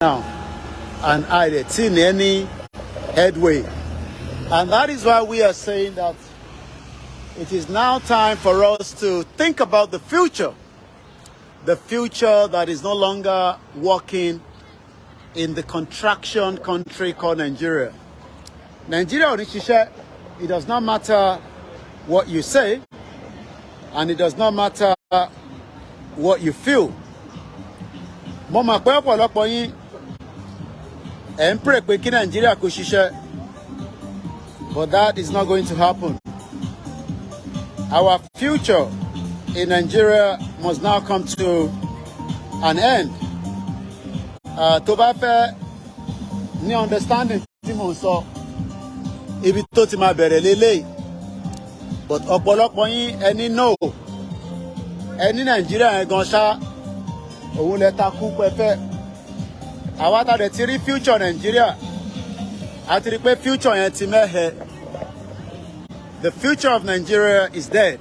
now, and I didn't see any headway. And that is why we are saying that it is now time for us to think about the future that is no longer working in the contraction country called Nigeria. Nigeria, it does not matter what you say, and it does not matter what you feel. Mo mọ̀ pé ọ̀pọ̀lọpọ̀ yín ẹ̀ ń pray pé kí Nigeria kó ṣiṣẹ́, but that is not going to happen. Our future in Nigeria must now come to an end. Tó bá fẹ́ ní understanding tí mo sọ, ibi tó ti máa bẹ̀rẹ̀ lélẹ́yìí, but ọ̀pọ̀lọpọ̀ yín ẹni no, ẹni Nigeria yẹn gan ṣá, òun lẹ takú pẹ́fẹ́. Àwa tá dẹ̀ ti rí future Nigeria, a ti rí pé future yẹn ti mẹ́hẹ. The future of Nigeria is dead.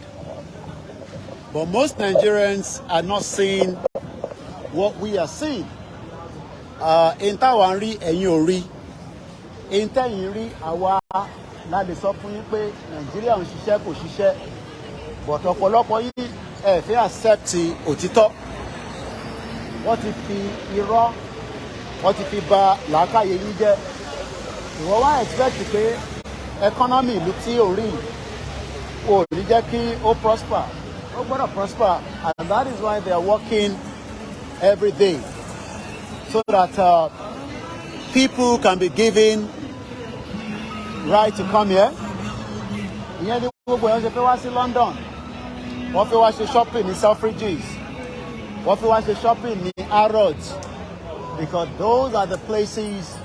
But most Nigerians are not seeing what we are seeing. In táwa ń rí ẹ̀yin ò rí. In tẹ́yin rí àwa la lè sọ fún yín pé Nigeria ń ṣiṣẹ́ kò ṣiṣẹ́. But ọ̀pọ̀lọpọ̀ yín ẹ fẹ́ accept òtítọ́. Wọ́n ti fi irọ́, wọ́n ti fi bà làákàyè yín jẹ́. Ìwọ wá expect pé economy ìlú tí ò rí ò ní jẹ́ kí ó prosper. Ó gbọ́dọ̀ prosper, and that is why they are working every day so that people can be given right to come here. Ìyẹn ní gbogbo èèyàn ṣe fẹ́ wá sí London, wọ́n fẹ́ wá ṣe shopping ní Selfridges, wọ́n fẹ́ wá ṣe shopping ní Harrods, because those are the places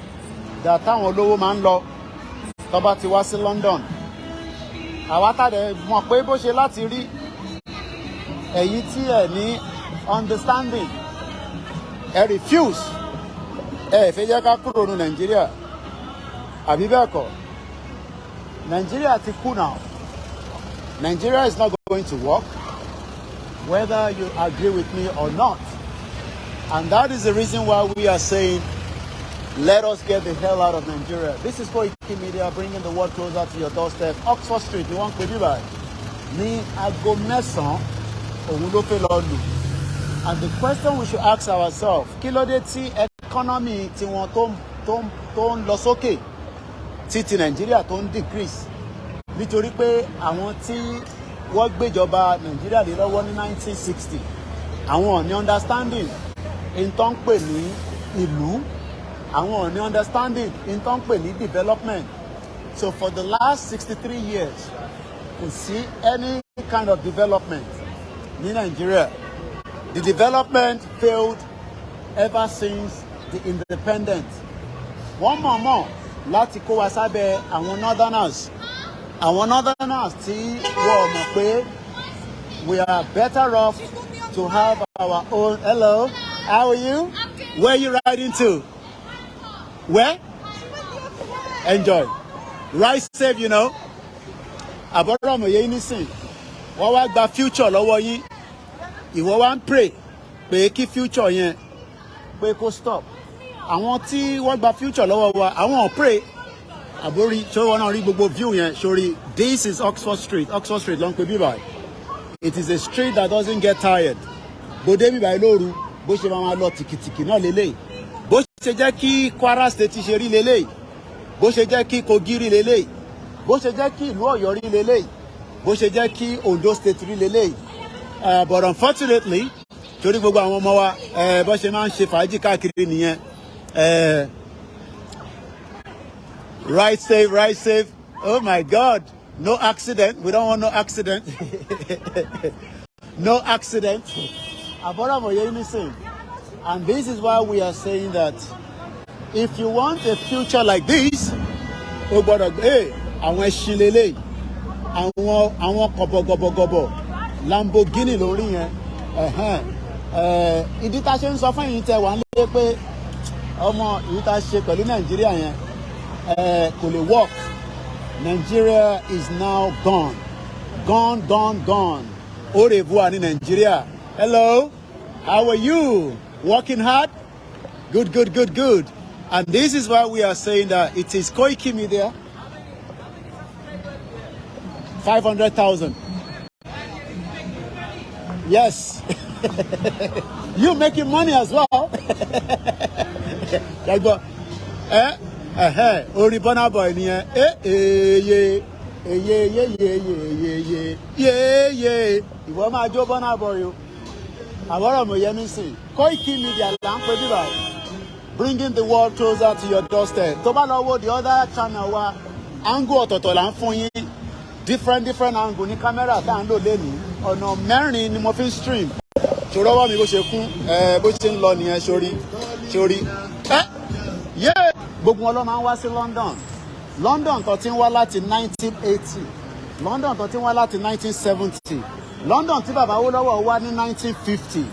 that táwọn olówó máa ń lọ tó bá ti wá sí London. Àwa tá dẹ̀ mọ̀ pé bó ṣe láti rí ẹ̀yin tí ẹ̀ ní understanding, ẹ refuse, ẹ fẹ́ jẹ́ ká kúrò ní Nàìjíríà, àbí bẹ́ẹ̀ kọ́? Nigeria ti kú now. Nigeria is not going to work, whether you agree with me or not. And that is the reason why we are saying, let us get the hell out of Nigeria. This is Koikimedia, bringing the world closer to your doorstep. Oxford Street, you want to be by? Ní aago mẹ́sàn-án, òun ló fẹ́ lọ lù. And the question we should ask ourselves, kí ló dé tí economy tiwọn tó ń lọ sókè, tí ti Nigeria tó ń decrease? Nítorí pé àwọn tí wọ́n gbéjọba Nigeria lé lọ́wọ́ ní 1960, àwọn ò ní understanding in tó ń pè ní ìlú, àwọn ò ní understanding in tó ń pè ní development. So for the last 63 years, kò sí any kind of development ní Nigeria. The development failed ever since the independence. Wọ́n mọ̀ọ́mọ̀ láti kó wa sábẹ́ àwọn northerners. Àwọn northerners tí wọ́n mọ̀ pé we are better off to have our own. Hello, how are you? Where are you riding to? Where? Enjoy. Ride safe, you know. Àbọ̀rọ̀ ọmọ yẹn nísìn, wọ́n wá gba future lọ́wọ́ yín. Ìwọ wá ń pray pé kí future yẹn pé kó stop. Àwọn tí wọ́n gba future lọ́wọ́ wa, àwọn ò pray. Àbórí ṣé wọ́n náà rí gbogbo view yẹn sórí. This is Oxford Street ló ń pè bíbáyìí. It is a street that doesn't get tired. Bòdé bíbáyìí lóru, bó ṣe máa lọ tìkìtìkì náà lélẹ́yìí. Bó ṣe jẹ́ kí Kwara State ṣe rí lélẹ́yìí. Bó ṣe jẹ́ kí Kogi rí lélẹ́yìí. Bó ṣe jẹ́ kí ìlú Ọ̀yọ́ rí lélẹ́yìí. Bó ṣe jẹ́ kí Ondo State rí lélẹ́yìí. But unfortunately, torí gbogbo àwọn ọmọ wa bó ṣe máa ń ṣe fàájì káàkiri nìyẹn. Ride safe. Oh my God, no accident. We don't want no accident. No accident. And this is why we are saying that if you want a future like this, àwọn ẹṣin lélẹ̀, àwọn kọ̀bọ̀gọ̀bọ̀gọ̀bọ̀, Lamborghini lórí yẹn. Ìdí tá ṣe ń sọ fún ẹ̀yin tẹ́ wà nílé pé ọmọ ìdí tá ṣe pẹ̀lú Nàìjíríà yẹn kò lè work. Nigeria is now gone. Gone. Au revoir in Nigeria. Hello, how are you? Working hard? Good, good, good, good. And this is why we are saying that it is Koikimedia. 500,000. Yes. You making money as well. Only Burna Boy niye. Yeah. Ìwọ máa jó Burna Boy o. Àwọ̀rọ̀ mo yẹ mí sìn. Koikimedia là ń pè bí báyìí. Bringing the world closer to your doorstep. Tó bá lọ wo the other channel wa, angle ọ̀tọ̀ọ̀tọ̀ là ń fún yín. Different angle ní camera tá à ń lò lénìí. Ọ̀nà mẹ́rin ni mo fi ń stream. Ṣòro ọwọ́ mi bó ṣe kún, bó ṣe ń lọ nìyẹn sórí. Gbogbo wọn ló máa ń wá sí London tó ti ń wá láti 1980, London tó ti ń wá láti 1970, London tí bàbá Awólọ́wọ̀ wá ní 1950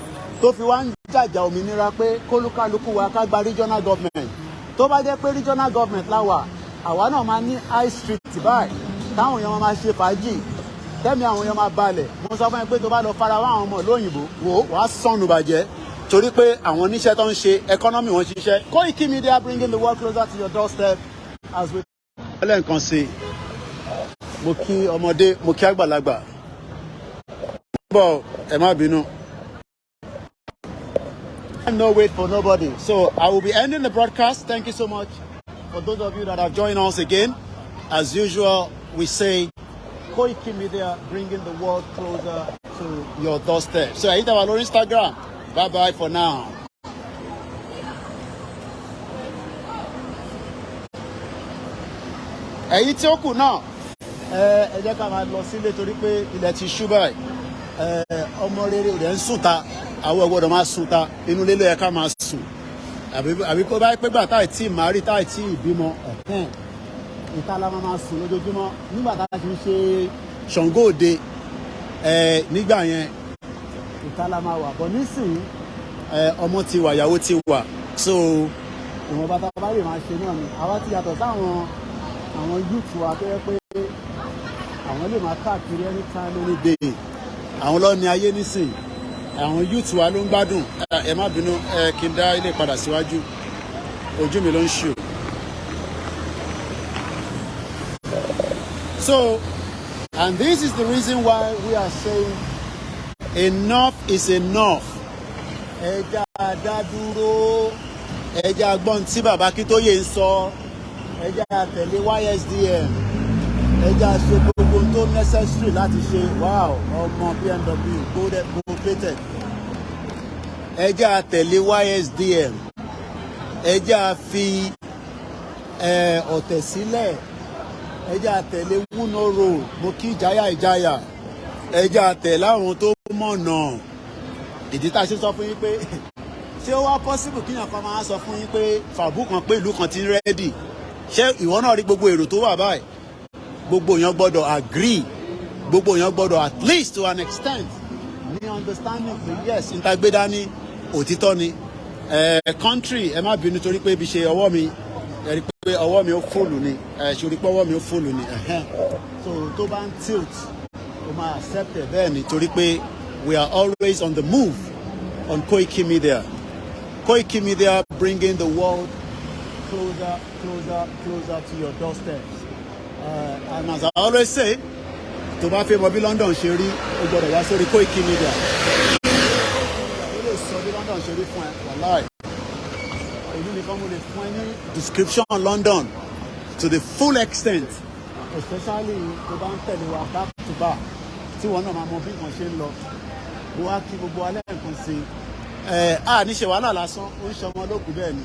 tó fi wá ń jàjà òmìnira pé kólúkálukú wa ká gba regional government. Tó bá jẹ́ pé regional government láwà, àwa náà máa ní high street báyìí táwọn èèyàn máa ṣe fàájì tẹ́mi àwọn èèyàn máa balẹ̀. Mo sọ fún ẹ pé tó bá lọ fara wá àwọn ọmọ lóyìnbó wò wàá sọnù bàjẹ́ torí pé àwọn oníṣẹ́ tó ń ṣe economy wọn ṣiṣẹ́. Koikimedia bringing the world closer to your doorstep as we. Ẹlẹ́nkan sí mo kí ọmọdé mo kí àgbàlagbà. Bọ̀ ẹ má bínú. No wait for nobody. So I will be ending the broadcast. Thank you so much for those of you that have joined us again. As usual, we say Koikimedia bringing the world closer to your doorstep. So I hit our Instagram. Bye bye for now. Èyí tí ó kù náà ẹ jẹ́ ká máa lọ sílé torí pé ilẹ̀ ti ṣú báyìí. Ọmọ rere rẹ̀ ń sùn ta àwọn ọgbọ́dọ̀ máa sùn ta inú ilé ló yẹ ká máa sùn àbí kó bá pé gbà táì tí màárì táì tí ìbímọ ìta la máa sùn lójoojúmọ́ nígbà tá a ti ń ṣe Ṣàngó Òde nígbà yẹn ìta la máa wà bọ̀ nísìnyí ọmọ ti wà ìyàwó ti wà so ìwọ̀n bàtà bá lè máa ṣe náà ni àwa ti yàtọ̀ sáwọn youth wa tó yẹ pé àwọn lè máa káàkiri anytime any day àwọn lọ ní ayé nísìnyí àwọn youth wa ló ń gbádùn ẹ má bínú kí n dá ilé padà síwájú ojú mi ló ń ṣù. So, and this is the reason why we are saying enough is enough. Ẹja dádúró, ẹja gbọ́n tí bàbá Akíntóyè ń sọ, ẹja tẹ̀lé YSDM, ẹja ṣe gbogbo tó necessary láti ṣe wow ọmọ BMW gold plated. Ẹja tẹ̀lé YSDM, ẹja fi ọ̀tẹ̀ sílẹ̀. Ẹja tẹ̀lé Wúno road mo kí ìjáyà ẹja tẹ̀lé àwọn tó mọ̀nà ìdí tá a ṣe sọ fún yín pé ṣé ó wá possible kíyàn kan máa sọ fún yín pé fàbú kan pé ìlú kan ti ń rẹ́dì ṣé ìwọ náà rí gbogbo èrò tó wà báyìí gbogbo èèyàn gbọ́dọ̀ agree gbogbo èèyàn gbọ́dọ̀ at least to an extent ní understanding pé yes ìtagbédá ní òtítọ́ ni country ẹ má bínú torí pé ibi ṣe ọwọ́ mi ẹ rí pé ọwọ́ mi ó fòlù ni ṣorí pé ọwọ́ mi ó fòlù ni so tó bá ń tilt o máa accept ẹ bẹ́ẹ̀ ni torí pé we are always on the move on Koikimedia bringing the world closer to your doorstep and as I always say tó bá fẹ́ mọ bí London ṣe rí o gbọ́dọ̀ wá sórí Koikimedia ó lè sọ bí London ṣe rí fún ẹ wàláì. Èyí nìkan mo lè fún ẹ ní description London to the full extent especially tó bá ń tẹ̀lé wa back to back tí wọn náà máa mọ bí wọn ṣe ń lọ bó wá kí gbogbo alẹ́ nǹkan sí níṣe wàhálà lásán ó ń ṣọmọ lókùú bẹ́ẹ̀ ni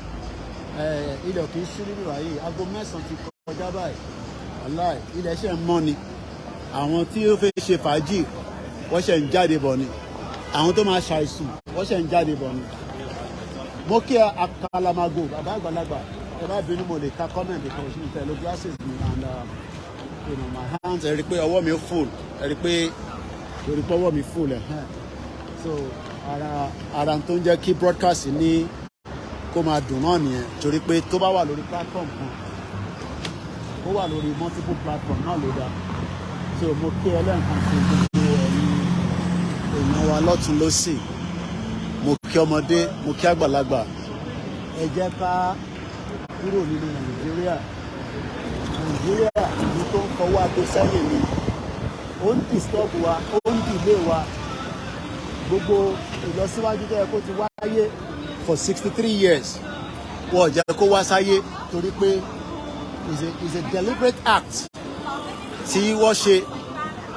ilẹ̀ kì í ṣú nínú ìwà yìí aago 9 ti kọjá báyìí wàláì ilẹ̀ ṣe ń mọ́ ni àwọn tí ó fẹ́ ṣe fàájì wọ́n ṣe ń jáde bọ̀ ni àwọn tó máa ṣàìsùn wọ́n ṣe ń jáde bọ̀ ni. Mo kí akalamago bàbá àgbàlagbà ẹ bá bínú mo lè ka comment because mo tẹ̀lé glasses mi and my hands ẹ rí pé ọwọ́ mi ó full ẹ rí pé ọwọ́ mi full so ara tó ń jẹ́ kí broadcast ní kó máa dùn náà nìyẹn torí pé tó bá wà lórí platform kan ó wà lórí multiple platform náà ló dáa so mo kí ẹlẹ́ǹkan sí gbogbo ẹ̀yin èèyàn wa lọ́tún lósì mo kí ọmọdé mo kí àgbàlagbà ẹ jẹ́ ká kúrò nínú Nàìjíríà ìlú tó ń fọwọ́ àgbo sẹ́yìn ni ó ń disturb wa ó ń delay wa gbogbo ìlọsíwájú tó yẹ kó ti wáyé for 63 years wọ́n jẹ́ kó wá sáyé torí pé is a deliberate act tí wọ́n ṣe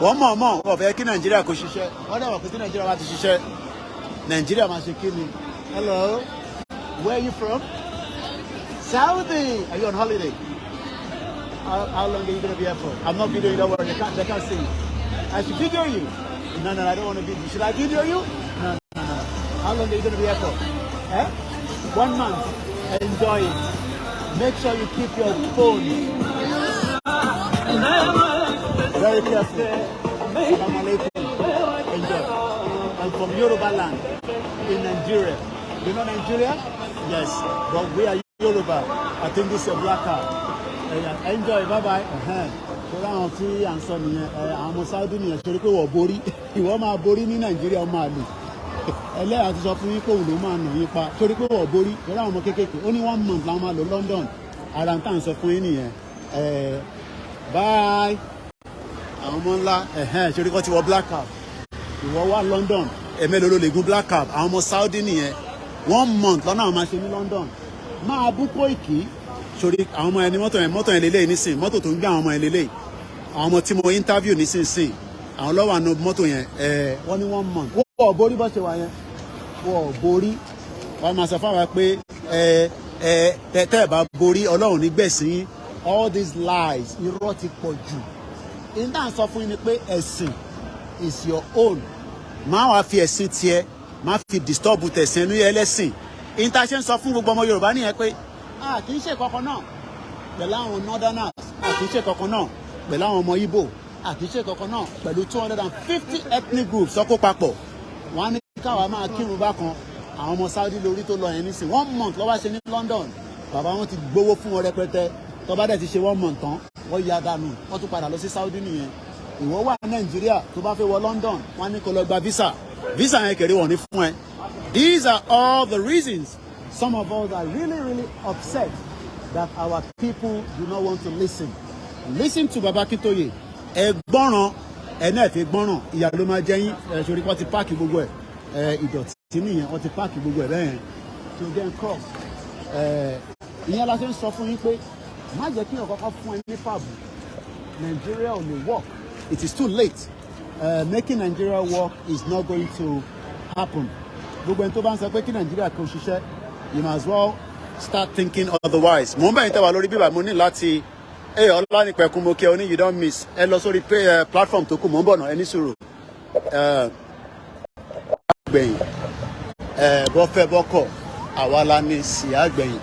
wọ́n mọ̀ọ́mọ̀ wọ́n fẹ́ kí Nàìjíríà kó ṣiṣẹ́ wọ́n dẹ̀ wọ̀ pé tí Nàìjíríà bá ti ṣiṣẹ́ Nàìjíríà máa ṣe kí ni. Hello, where are you from? Saudi. Are you on holiday? How long are you going to be here for? I'm not videoing you, don't worry, they can't see you. I should video you. No, I don't want to video you. Should I video you? No. How long are you going to be here for? 1 month. Enjoy it. Make sure you keep your phone very careful. Assalamu alaikum. Enjoy. I'm from Yorubaland in Nigeria. You know Nigeria? Yes. But we are Yoruba. I think this is a black card. Enjoy. Bye-bye. Ṣé àwọn tí à ń sọ nìyẹn àwọn ọmọ Saudi nìyẹn torí pé wọ́n borí ìwọ máa borí ní Nàìjíríà máa lò ẹlẹ́yà ti sọ fún yín pé òun ló máa nà yín pa torí pé wọ́n borí torí àwọn ọmọ kéékèèké ó ní 1 month làwọn máa lò London ara ń tà ń sọ fún yín nìyẹn bye àwọn ọmọ ńlá torí kọ́ ti wọ black card ìwọ wá London ẹ̀mẹ́lòó ló lè gun black card àwọn ọmọ Saudi nìyẹn 1 month lọ́nà àwọn máa ṣe ní London máa bú Koiki sórí àwọn ọmọ ẹni mọ́tò yẹn lélẹ́yìn nísìn mọ́tò tó ń gbé àwọn ọmọ yẹn lélẹ́yìn àwọn ọmọ tí mo interview nísinsìn àwọn lọ́wọ́ àna mọ́tò yẹn wọ́n ní 1 month wọ́n borí bọ́ ṣe wà yẹn wọ́n borí wọ́n máa sọ fáwọn pé tẹ́ ẹ̀ bá borí Ọlọ́run ní gbẹ̀sìn all these lies irọ́ ti pọ̀ jù ìdá sọ fún yín ni pé ẹ̀sìn is your own máa wá fi ẹ̀sìn tiẹ̀ máa fi disturb tẹ̀sìn ẹnu yẹn lẹ́sìn ìta ṣe ń sọ fún gbogbo ọmọ Yorùbá nìyẹn pé kì í ṣe kankan náà pẹ̀lú àwọn northerners kì í ṣe kankan náà pẹ̀lú àwọn ọmọ Igbo kì í ṣe kankan náà pẹ̀lú 250 ethnic groups sọ́kó papọ̀ wọ́n á ní káwa máa kírun bákan àwọn ọmọ Saudi lórí tó lọ yẹn nísìn 1 month lọ́wọ́ ṣe ní London bàbá wọn ti gbowó fún wọn rẹpẹtẹ tó bá dẹ̀ ti ṣe 1 month tán wọ́n ya dànù wọ́n tún padà lọ sí Saudi nìyẹn ìwọ wà ní Nàìjíríà tó bá fẹ́ wọ London wọ́n á ní kó lọ gba visa yẹn kéré wọ́n ní fún ẹ. These are all the reasons some of us are really upset that our people do not want to listen to Baba Akintoye ẹ gbọ́ràn ẹ náà fi gbọ́ràn ìyá ló máa jẹ́yìn ṣorí wọ́n ti páàkì gbogbo ẹ̀ ìdọ̀tí nìyẹn wọ́n ti páàkì gbogbo ẹ̀ bẹ́ẹ̀ to get cross ìyẹn la ṣe ń sọ fún yín pé má jẹ́ kí ọ̀kọ́kọ́ fún ẹ ní fàbù Nigeria ò lè work it is too late making Nigeria work is not going to happen gbogbo ẹni tó bá ń sọ pé kí Nigeria kò ṣiṣẹ́ you must as well start thinking otherwise mo ń bẹ̀yìn tẹ́wà lórí bíbá mo ní láti ọlánìpẹ̀kun mo kí ẹ oní you don't miss ẹ lọ sórí platform tó kù mò ń bọ̀ náà ẹni sùúrù àgbẹ̀yìn bọ́fẹ́ bọ́kọ̀ àwa la ní sí àgbẹ̀yìn.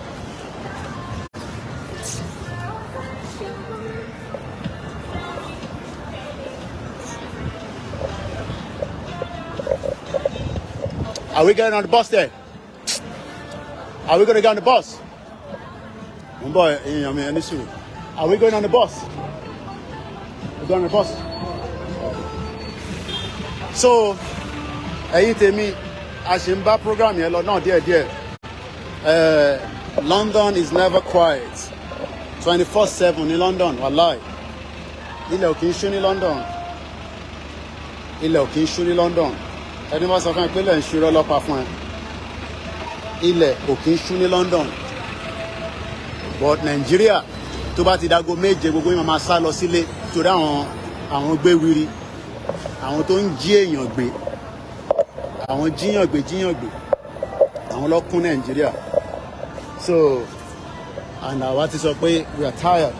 Are we getting on the bus there? Are we going to get on the bus? Boy, any sùúrù. Are we going on the bus? We're going on the bus. So, ẹ̀yin tèmi, a ṣì ń bá program yẹn lọ náà díẹ̀díẹ̀. London is never quiet. 24/7 ní London, wàláì. Ilẹ̀ ò kì í ṣú ní London. Ilẹ̀ ò kì í ṣú ní London. Ẹni bá sọ fún ẹ pé ilẹ̀ ń ṣú lọ́pàá fún ẹ. Ilẹ̀ ò kì í ṣú ní London. But Nigeria tó bá ti dago méje gbogbo yín máa sá lọ sílé torí àwọn gbé wiri àwọn tó ń jí èèyàn gbé àwọn jíyàn gbé àwọn ló kún Nàìjíríà so and àwa ti sọ pé we are tired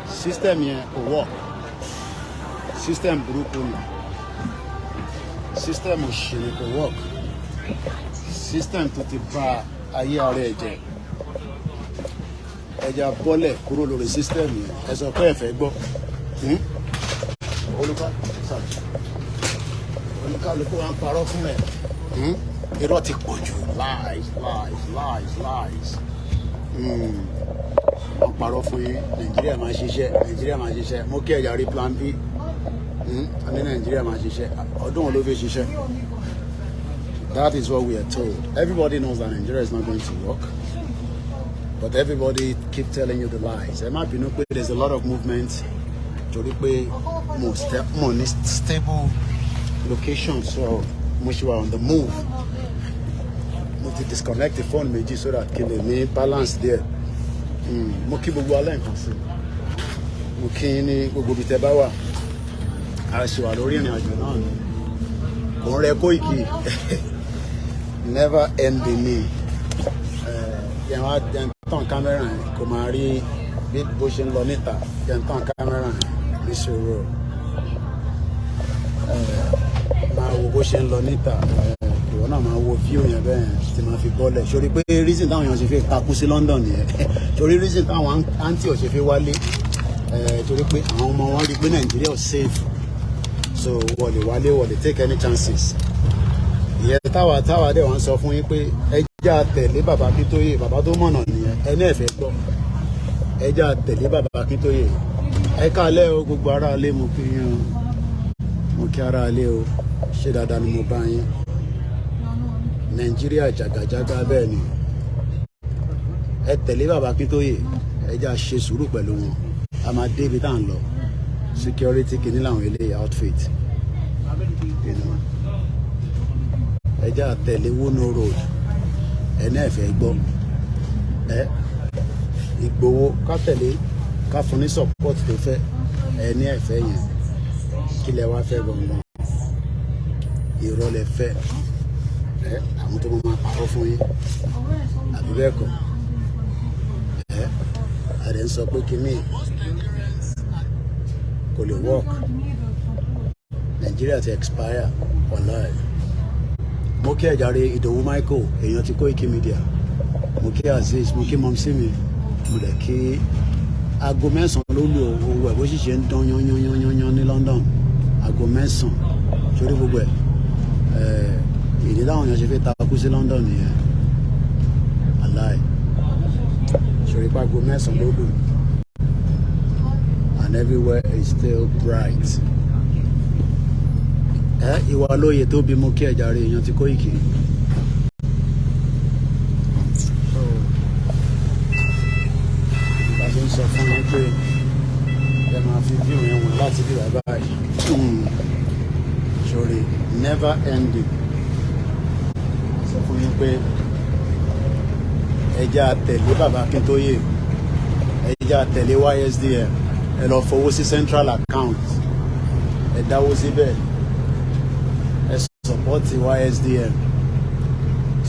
system yẹn kò work system burúkú ni system òṣèré kò work system tó ti bà ayé ara ẹ̀ jẹ́ ẹja bọ́lẹ̀ kúrò lórí system yẹn ẹ sọ pé ẹ fẹ́ gbọ́ olùkálùkù wa ń parọ́ fún ẹ irọ́ ti pọ̀ jù lies wọ́n parọ́ fún yín Nàìjíríà máa ṣiṣẹ́ mo kí ẹ̀yà rí plan B ní Nàìjíríà máa ṣiṣẹ́ ọdún wo ló fi ṣiṣẹ́ That is what we are told. Everybody knows that Nigeria is not going to work. But everybody keep telling you the lies. There might be no way. There's a lot of movement. More stable location. So much you are on the move. To disconnect the phone maybe so that can me balance there. Mo kí gbogbo alẹ́ nǹkan sí. Mo kí ní gbogbo bí tẹ́ bá wà. A ṣe wà lórí ìrìn àjò náà ni. Kò ń rẹ Koiki. Never ending me. Yẹn wá jẹ́ ń tàn kámẹ́rà yẹn kò máa rí bí bó ṣe ń lọ níta. Jẹ́ ń tàn kámẹ́rà yẹn ní ṣòro. Máa wo bó ṣe ń lọ níta. Ìwọ náà máa wo fíìmù yẹn bẹ́ẹ̀ tí máa fi bọ́lẹ̀. Sori pé reason táwọn èèyàn ṣe fi takú sí London nìyẹn. Sori reason táwọn àǹtí ò ṣe fi wálé. Torí pé àwọn ọmọ wọn rí pé Nàìjíríà ò safe. So wọ́n lè wálé, wọ́n lè take any chances. Ìyẹn táwa dẹ̀ wọ́n sọ fún yín pé ẹja tẹ̀lé bàbá Akíntóyè, bàbá tó mọ̀nà nìyẹn. Ẹni ẹ̀fẹ̀ gbọ́. Ẹja tẹ̀lé bàbá Akíntóyè. Ẹ káalẹ́ o gbogbo ará ilé mo kí yín o. Mo kí ará ilé o. Ṣé dáadáa ni mo bá yín? Nàìjíríà jàgàjàgà bẹ́ẹ̀ ni. Ẹ tẹ̀lé bàbá Akíntóyè. Ẹja ṣe sùúrù pẹ̀lú wọn. A máa dé ibi tá à ń lọ. Security kìíní làwọn eléyìí outfit. Ẹja tẹ̀lé Wono road. Ẹni ẹ̀fẹ̀ gbọ́. Ìgbòho ká tẹ̀lé ká fún ní support tó fẹ́. Ẹni ẹ̀fẹ̀ yẹn. Kí lẹ wá fẹ́ gbọ̀ngàn? Ìrọ̀lẹ́ fẹ́. Àwọn tó máa parọ́ fún yín. Àbí bẹ́ẹ̀ kọ́. Àdé ń sọ pé kíní kò lè work. Nigeria ti expire online. Mo kí ẹ̀jàre Ìdòwú Michael èèyàn ti Koikimedia. Mo kí Aziz, mo kí Mọ̀mísími. Mo dẹ̀ kí aago 9 ló lù owó ẹ̀ bó sì ṣe ń dán yán ní London. Aago 9 sórí gbogbo ẹ̀. Ìdí táwọn èèyàn ṣe fi takú sí London nìyẹn. Aláì. Sórí pé aago 9 ló lù. And everywhere is still bright. Ìwà lóye tó bí mo kí ẹ̀jàre èèyàn ti Koiki. Ìgbà tó ń sọ fún mi pé ẹ máa fi fíìmù yẹn wọn láti bí bàbá yìí. Sórí never ending. Sọ fún mi pé ẹja tẹ̀lé bàbá Akíntóyè. Ẹja tẹ̀lé YSDM. Ẹ lọ fowó sí central account. Ẹ dáwó síbẹ̀. Ẹ support YSDM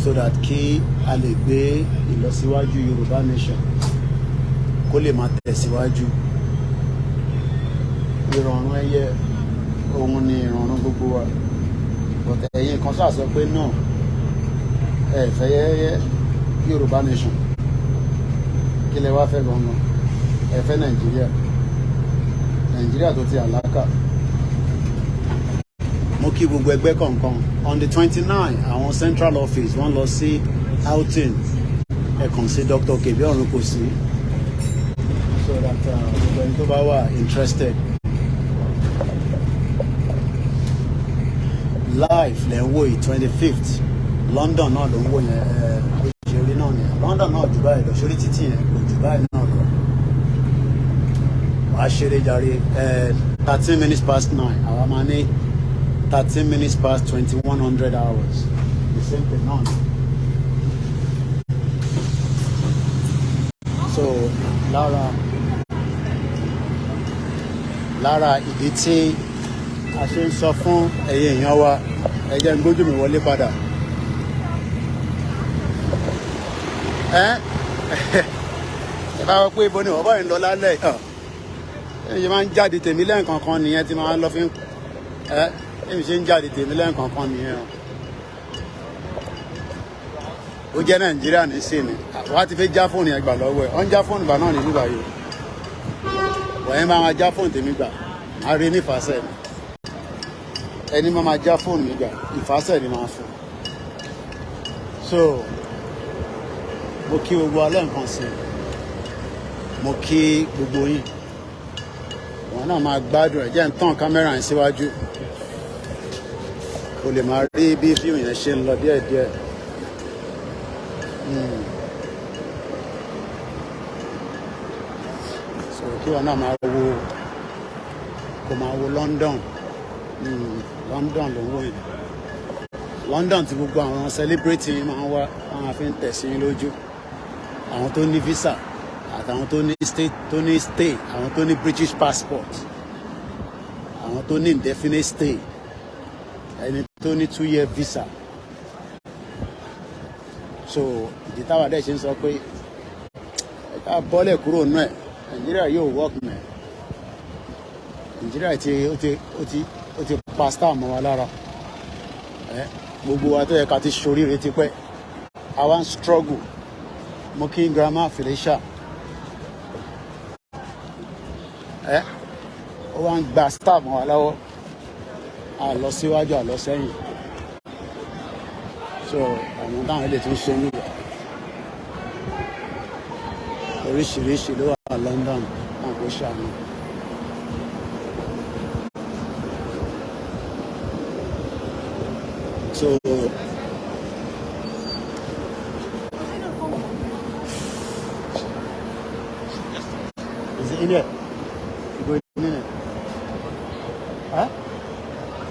so that kí a lè gbé ìlọsíwájú Yorùbá nation kó lè máa tẹ̀síwájú. Ìrọ̀rùn ẹyẹ òun ni ìrọ̀rùn gbogbo wa. But ẹ̀yin kan ṣáà sọ pé náà ẹ fẹ́ yẹ́yẹ́ Yorùbá nation. Kí lẹ wá fẹ́ gangan? Ẹ fẹ́ Nàìjíríà tó ti àlákà. Mo kí gbogbo ẹgbẹ́ kọ̀ọ̀kan. On the 29 àwọn central office wọ́n lọ sí outing. Ẹ kàn sí Dr. Kebí ọ̀run kò sí. So that gbogbo ẹni tó bá wà interested. Live lẹ́ ń wò yìí 25th. London náà ló ń wò yẹn. Òṣèré náà ni. London náà jù báyìí lọ. Sórí títì yẹn kò jù báyìí náà lọ. Wàá ṣeré jàre 13 minutes past 9. Àwa máa ní 13 minutes past 2100 hours. The same thing now. So lára ìdí tí a ṣe ń sọ fún ẹ̀yin èèyàn wa ẹ jẹ́ n gbójú mi wọlé padà. Ẹ bá wọ pé ibo ni ọ̀bọ̀ yìí ń lọ lálẹ́ ẹ̀yìn máa ń jáde tèmi lẹ́ẹ̀kankan nìyẹn tí máa ń lọ fi èmi ṣe ń jáde tèmi lẹ́ẹ̀kankan nìyẹn ó jẹ́ Nàìjíríà ní sí ni wá ti fẹ́ já fóònù yẹn gbà lọ́wọ́ ẹ̀ ọ́n já fóònù gbà náà ní nígbà yìí wọ̀nyẹn máa já fóònù tèmi gbà á rí ní ìfàsẹ́ ni ẹni máa já fóònù mi gbà ìfàsẹ́ ni máa fún so mo kí gbogbo alẹ́ nǹkan sí mo kí gbogbo yín wọn náà máa gbádùn ẹ̀ jẹ́ ń tàn kámẹ́rà yẹn síwájú o lè máa rí bí fíìmù yẹn ṣe ń lọ díẹ̀díẹ̀. So kí wọn náà máa wo kò máa wo London. London ló ń wò yẹn. London tí gbogbo àwọn celebrity máa ń wá àwọn àfi ń tẹ̀sí lójú. Àwọn tó ní visa àtàwọn tó ní stay àwọn tó ní British passport àwọn tó ní indefinite stay ẹni tó ní 2-year visa. So ìdí táwa dẹ̀ ṣe ń sọ pé ẹ̀ka bọ́lẹ̀ kúrò nù ẹ̀ Nàìjíríà yóò work mẹ́. Nàìjíríà ti pa star mọ́ wa lára. Gbogbo wa tó yẹ ká ti ṣoríire ti pẹ́ àwa ń struggle. Mo kí grandma Felicia ó wá ń gba star mọ́ wa lọ́wọ́ a lọ síwájú a lọ sẹ́yìn. So àwọn táwọn ilé tó ń ṣe nígbà oríṣiríṣi ló wà London àwọn kò ṣàmì. So is it in there? You go in it? Huh?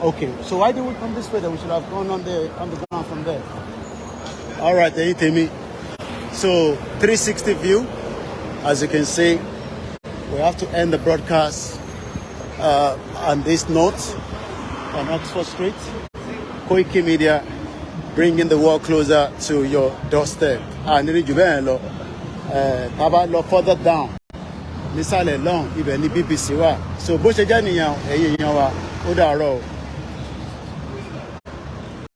Okay, so why did we come this way? That we should have gone on the ground from there. All right, then you tell me. So 360 view, as you can see, we have to end the broadcast on this note on Oxford Street. Koikimedia, bringing the world closer to your doorstep. And further down, nísàlẹ̀ long ibẹ̀ ní BBC wà. So bó ṣe jẹ́ nìyẹn ẹ̀yin èèyàn wa ó dàárọ̀.